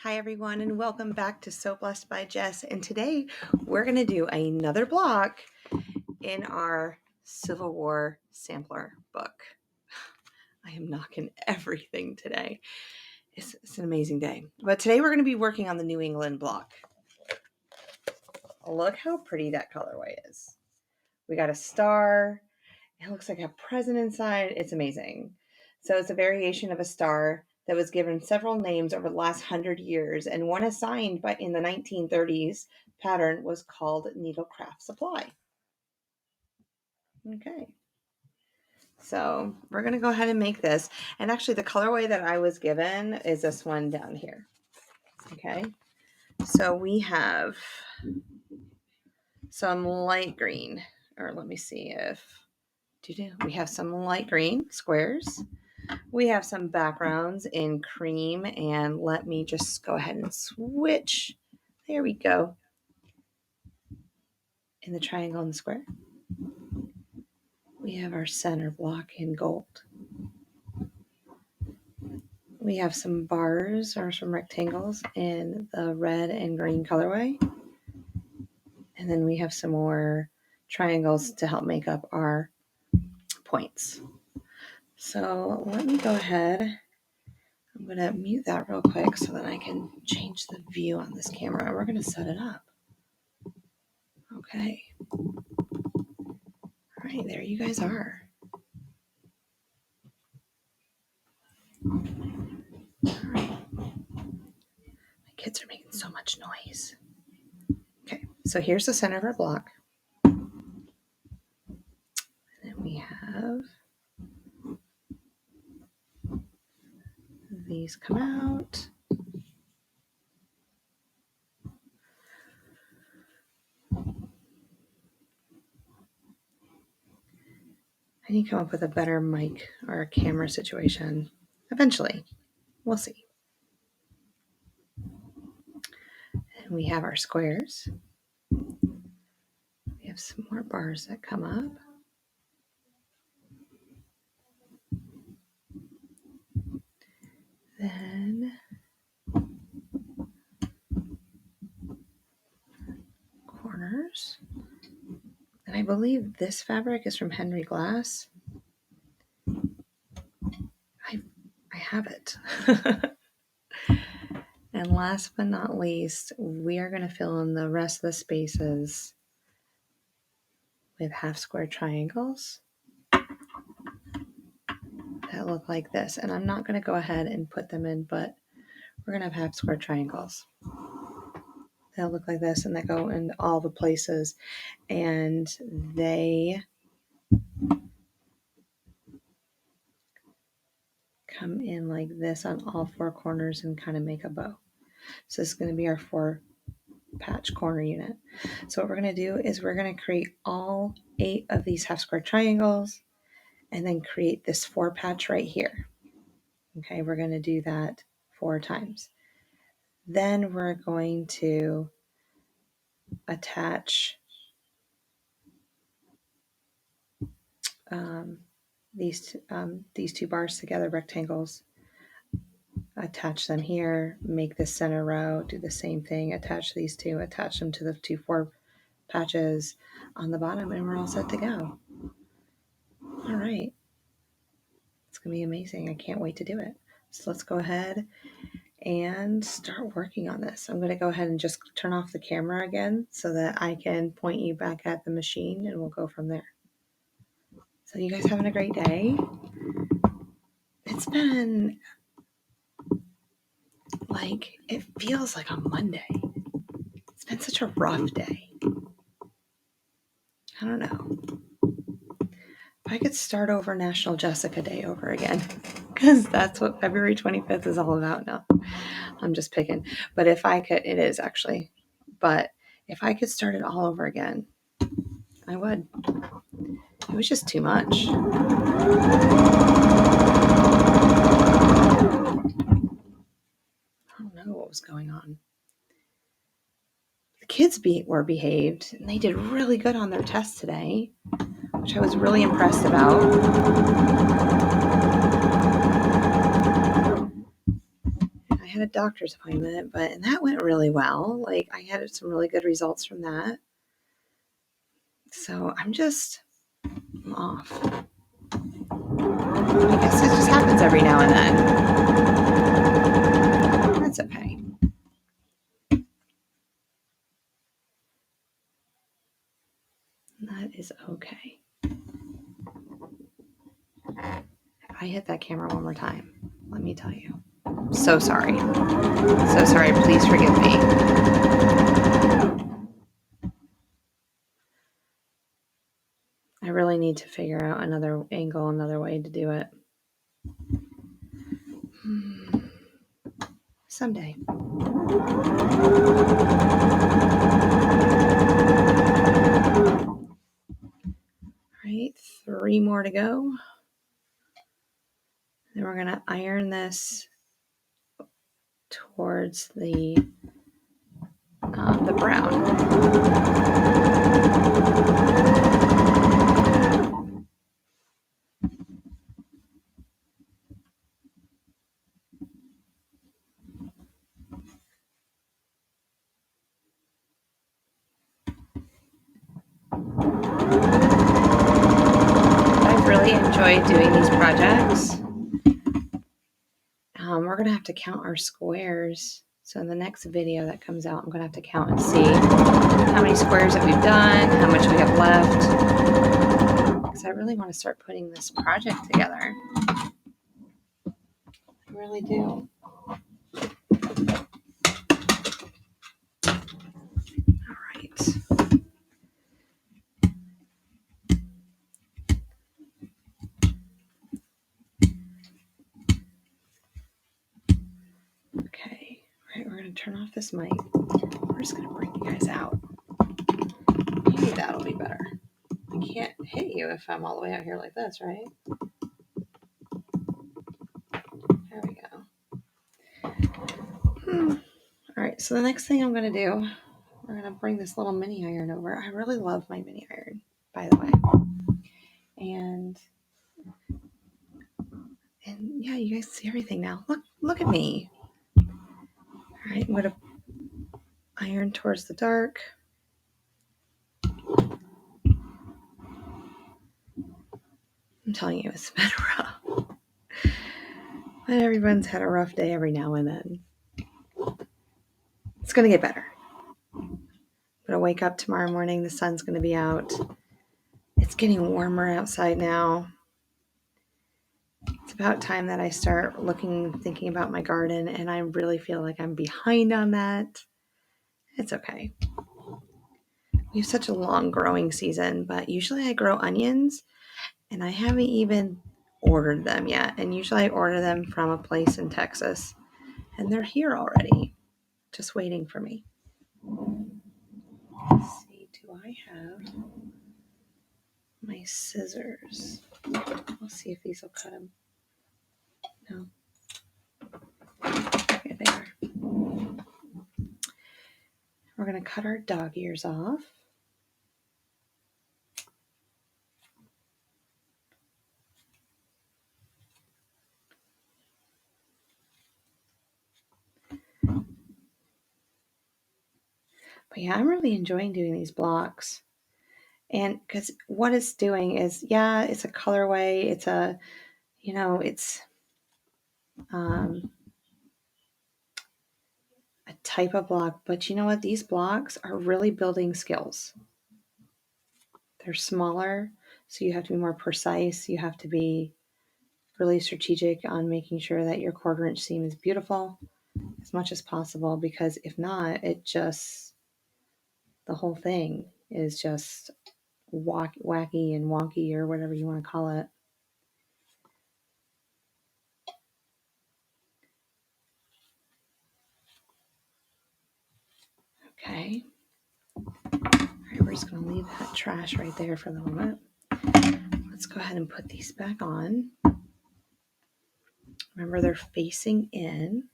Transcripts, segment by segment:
Hi everyone, and welcome back to So Blessed by Jess. And today we're going to do another block in our Civil War sampler book. I am knocking everything today. It's an amazing day. But today we're going to be working on the New England block. Look how pretty that colorway is. We got a star. It looks like a present inside. It's amazing. So it's a variation of a star that was given several names over the last 100 years, and one assigned in the 1930s pattern was called Needlecraft Supply. Okay. So we're going to go ahead and make this. And actually the colorway that I was given is this one down here. Okay. So we have some light green, or let me see if we have some light green squares. We have some backgrounds in cream, and let me just go ahead and switch. There we go. In the triangle and the square. We have our center block in gold. We have some bars or some rectangles in the red and green colorway. And then we have some more triangles to help make up our points. So let me go ahead. I'm going to mute that real quick so that I can change the view on this camera. We're going to set it up. Okay. All right, there you guys are. All right. My kids are making so much noise. Okay, so here's the center of our block. And then we have these come out. I need to come up with a better mic or a camera situation eventually. We'll see. And we have our squares. We have some more bars that come up. Then corners. And I believe this fabric is from Henry Glass. I have it. And last but not least, we are going to fill in the rest of the spaces with half square triangles that look like this. And I'm not going to go ahead and put them in, but we're going to have half square triangles. They'll look like this, and they go in all the places, and they come in like this on all four corners and kind of make a bow. So this is going to be our 4-patch corner unit. So what we're going to do is we're going to create all 8 of these half square triangles and then create this 4-patch right here. Okay, we're going to do that 4 times. Then we're going to attach these 2 bars together, rectangles, attach them here, make the center row, do the same thing, attach these 2, attach them to the 2 4 patches on the bottom, and we're all set to go. All right. It's going to be amazing. I can't wait to do it. So let's go ahead and start working on this. I'm going to go ahead and just turn off the camera again so that I can point you back at the machine, and we'll go from there. So you guys having a great day? It's been it feels like a Monday. It's been such a rough day. I don't know. If I could start over National Jessica Day over again, because that's what February 25th is all about now. I'm just picking. But if I could, it is actually. But if I could start it all over again, I would. It was just too much. I don't know what was going on. The kids were behaved, and they did really good on their test today, which I was really impressed about. I had had a doctor's appointment, and that went really well. Like, I had some really good results from that. So I'm off. I guess it just happens every now and then. That's okay. That is okay. If I hit that camera one more time, let me tell you. So sorry. So sorry. Please forgive me. I really need to figure out another angle, another way to do it. Someday. All right, 3 more to go. Then we're going to iron this towards the brown. I've really enjoyed doing these projects. We're going to have to count our squares. So in the next video that comes out, I'm going to have to count and see how many squares that we've done, how much we have left. Because I really want to start putting this project together. I really do. All right. Okay. All right, we're going to turn off this mic. We're just going to bring you guys out. Maybe that'll be better. I can't hit you if I'm all the way out here like this, right? There we go. All right, so the next thing I'm going to do, we're going to bring this little mini iron over. I really love my mini iron, by the way. And yeah, you guys see everything now. Look at me. All right, I'm going to iron towards the dark. I'm telling you, it's been rough. But everyone's had a rough day every now and then. It's going to get better. I'm going to wake up tomorrow morning. The sun's going to be out. It's getting warmer outside now. It's about time that I start thinking about my garden, and I really feel like I'm behind on that. It's okay. We have such a long growing season, but usually I grow onions, and I haven't even ordered them yet. And usually I order them from a place in Texas, and they're here already, just waiting for me. Let's see, do I have my scissors? We'll see if these will cut them. No. Here they are. We're going to cut our dog ears off. But yeah, I'm really enjoying doing these blocks. And because what it's doing is, yeah, it's a colorway. It's a, it's a type of block. But you know what? These blocks are really building skills. They're smaller, so you have to be more precise. You have to be really strategic on making sure that your 1/4 inch seam is beautiful as much as possible, because if not, the whole thing is just wacky and wonky, or whatever you want to call it. Okay. All right, we're just going to leave that trash right there for the moment. Let's go ahead and put these back on. Remember, they're facing in.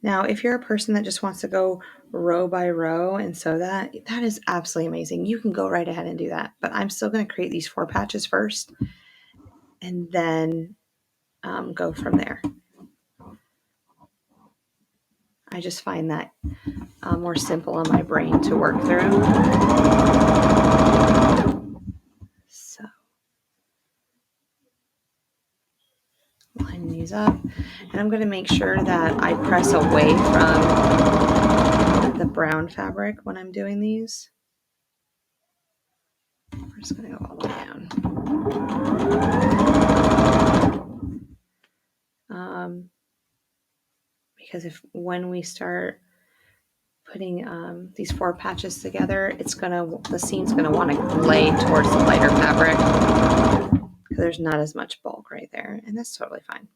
Now, if you're a person that just wants to go row by row and sew that is absolutely amazing. You can go right ahead and do that. But I'm still going to create these 4 patches first and then go from there. I just find that more simple in my brain to work through. So line these up, and I'm going to make sure that I press away from the brown fabric when I'm doing these. We're just going to go all the way down. Because when we start putting these 4 patches together, the seam's gonna want to lay towards the lighter fabric because there's not as much bulk right there, and that's totally fine.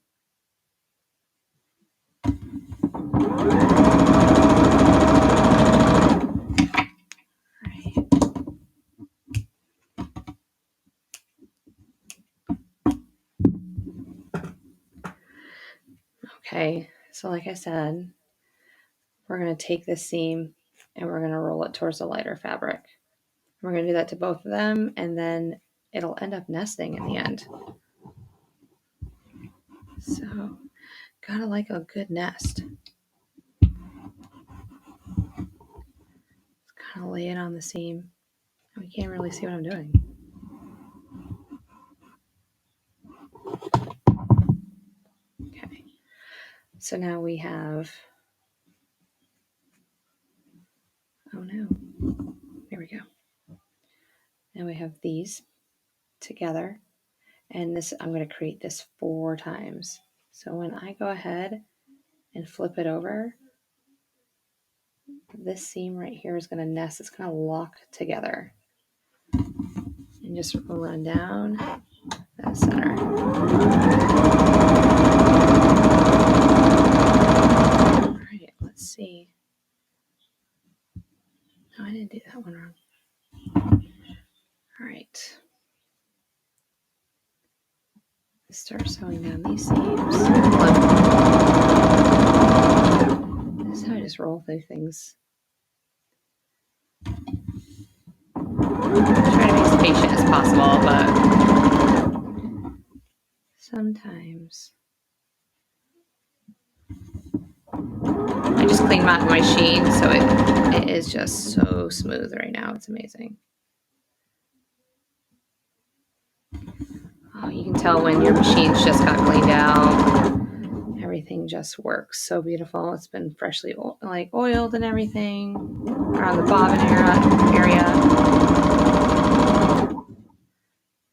Right. Okay, so like I said, we're going to take this seam and we're going to roll it towards the lighter fabric. We're going to do that to both of them, and then it'll end up nesting in the end. So, gotta like a good nest. Kind of lay it on the seam. We can't really see what I'm doing. Okay, so now we have, oh no, there we go. Now we have these together, and this, I'm going to create this 4 times. So when I go ahead and flip it over, this seam right here is going to nest. It's going to lock together and just run down that center. All right, let's see. No, I didn't do that one wrong. All right. Start sewing down these seams. This is how I just roll through things. Try to be as patient as possible, but sometimes. I just cleaned my machine, so it is just so smooth right now. It's amazing. Oh, you can tell when your machine's just got cleaned out. Everything just works so beautiful. It's been freshly oiled and everything around the bobbin area.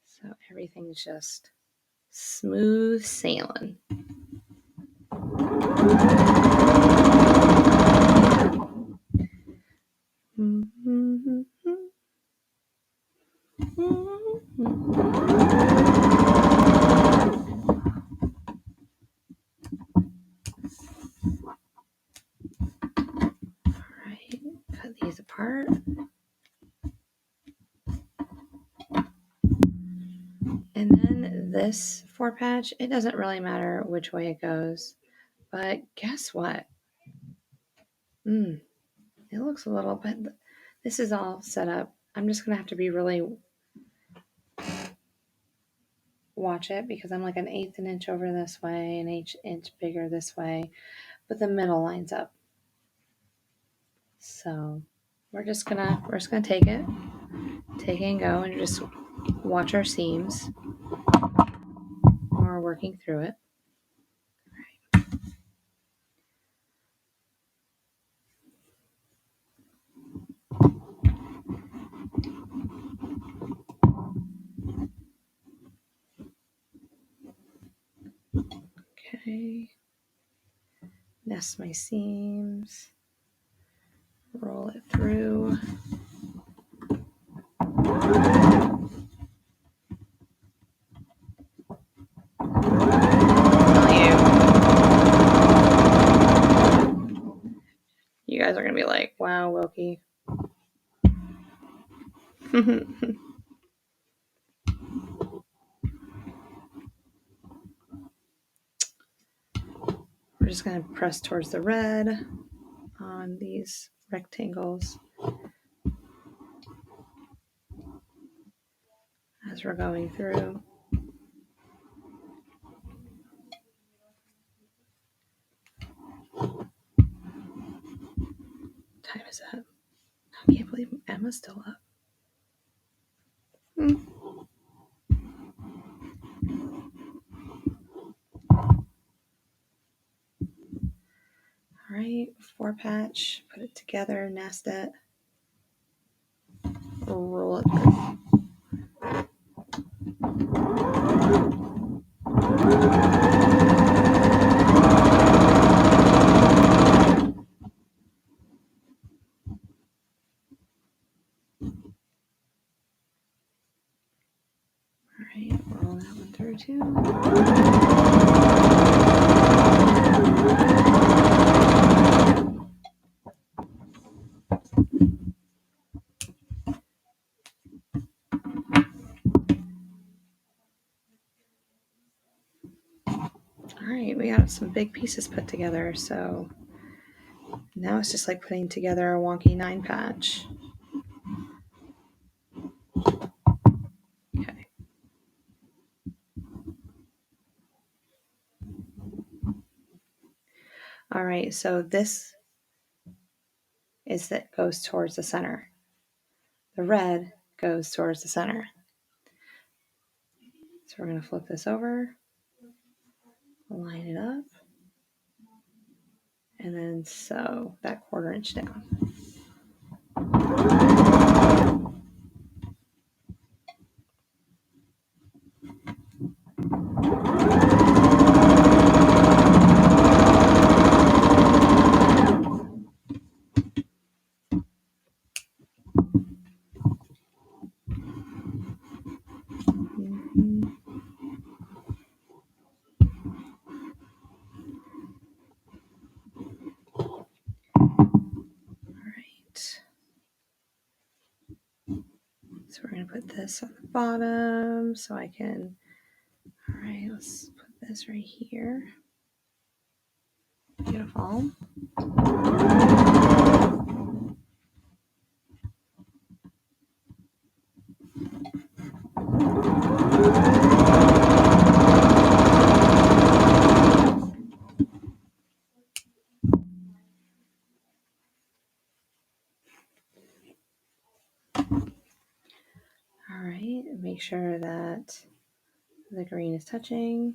So everything's just smooth sailing. Alright, cut these apart. And then this 4 patch, it doesn't really matter which way it goes, but guess what? It looks a little bit, this is all set up. I'm just gonna have to be really watch it because I'm like 1/8 an inch over this way, an inch bigger this way, but the middle lines up. So we're just gonna take it and go, and just watch our seams while we're working through it. Okay, nest my seams, roll it through. You guys are gonna be like, wow, Wilkie. We're just going to press towards the red on these rectangles as we're going through. What time is that? I can't believe Emma's still up. All right, 4-patch, put it together, nest it, roll it through. All right, roll that one through too. All right, we got some big pieces put together, so now it's just like putting together a wonky 9-patch. Okay. All right, so this is that goes towards the center. The red goes towards the center. So we're going to flip this over, line it up, and then sew that 1/4 inch down. So we're going to put this on the bottom so I can, all right, let's put this right here. Beautiful. All right, make sure that the green is touching.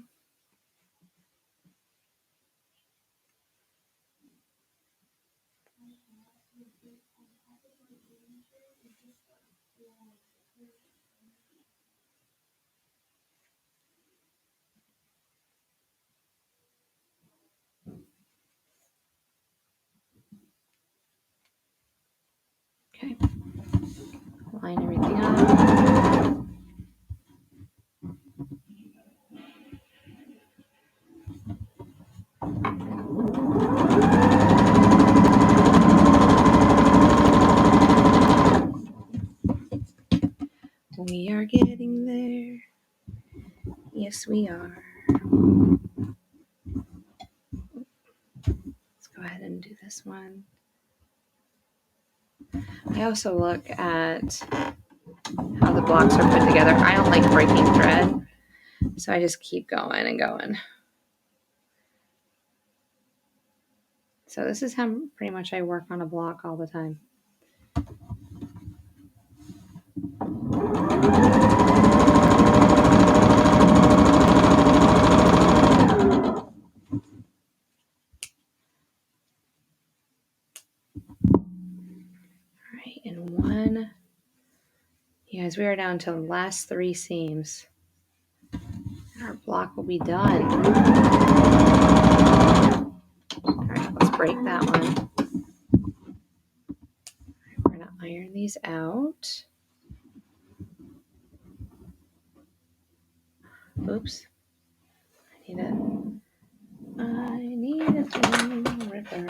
Okay, line everything up. We are getting there. Yes, we are. Let's go ahead and do this one. I also look at how the blocks are put together. I don't like breaking thread, so I just keep going and going. So this is how pretty much I work on a block all the time. All right, and one. You guys, we are down to the last 3 seams. Our block will be done. All right, let's break that one. We're going to iron these out. Oops. I need a thin ripper.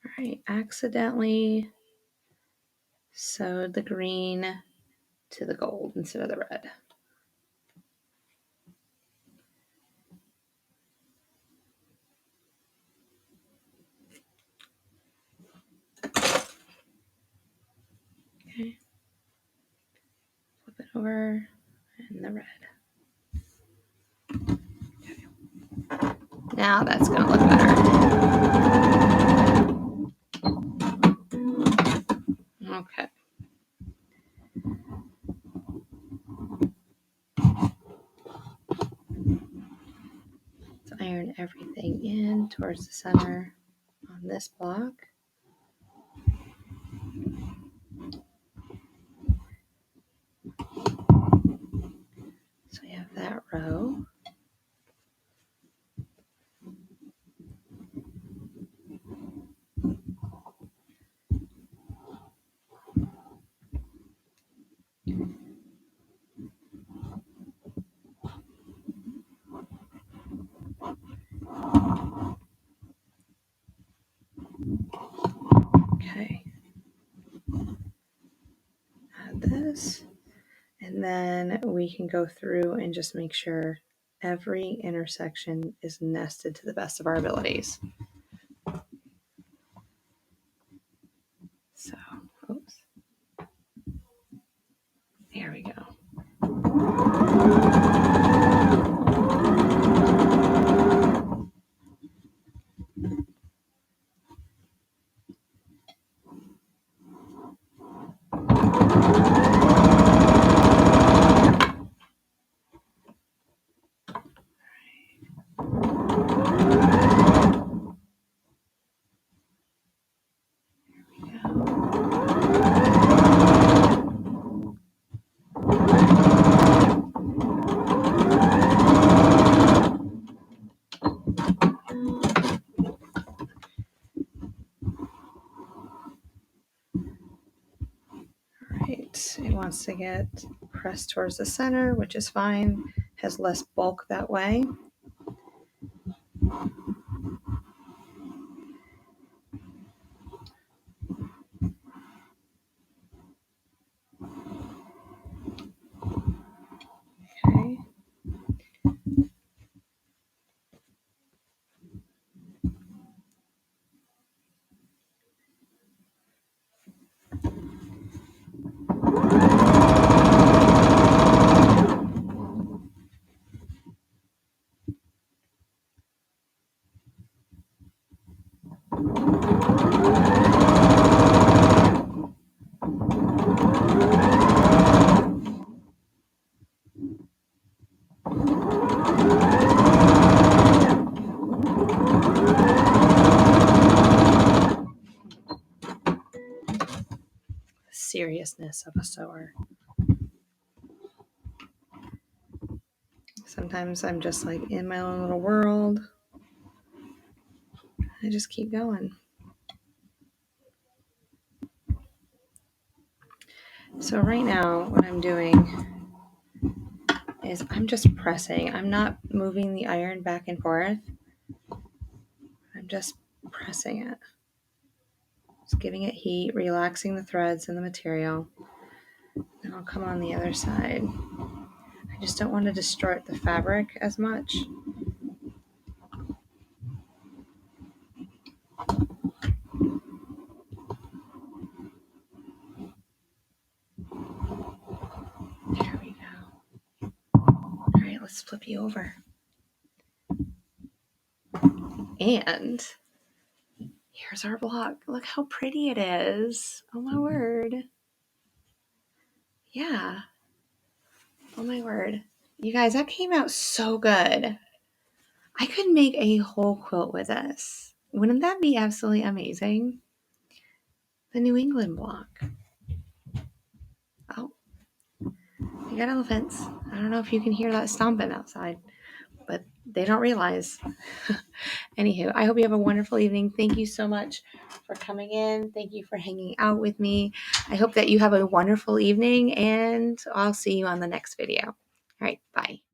All right, accidentally sewed the green to the gold instead of the red. Okay. Flip it over and the red. Okay. Now that's going to look better. Okay. Let's iron everything in towards the center on this block. So we have that row. Okay. Add this. And then we can go through and just make sure every intersection is nested to the best of our abilities. So, oops. There we go. Right, it wants to get pressed towards the center, which is fine. Has less bulk that way. Okay. Seriousness of a sewer. Sometimes I'm just like in my own little world. I just keep going. So right now, what I'm doing is I'm just pressing. I'm not moving the iron back and forth. I'm just pressing it. Just giving it heat, relaxing the threads and the material. Then I'll come on the other side. I just don't want to distort the fabric as much. There we go. All right, let's flip you over. And here's our block. Look how pretty it is. Oh my word. Yeah. Oh my word. You guys, that came out so good. I could make a whole quilt with this. Wouldn't that be absolutely amazing? The New England block. Oh, you got elephants. I don't know if you can hear that stomping outside, but they don't realize. Anywho, I hope you have a wonderful evening. Thank you so much for coming in. Thank you for hanging out with me. I hope that you have a wonderful evening, and I'll see you on the next video. All right, bye.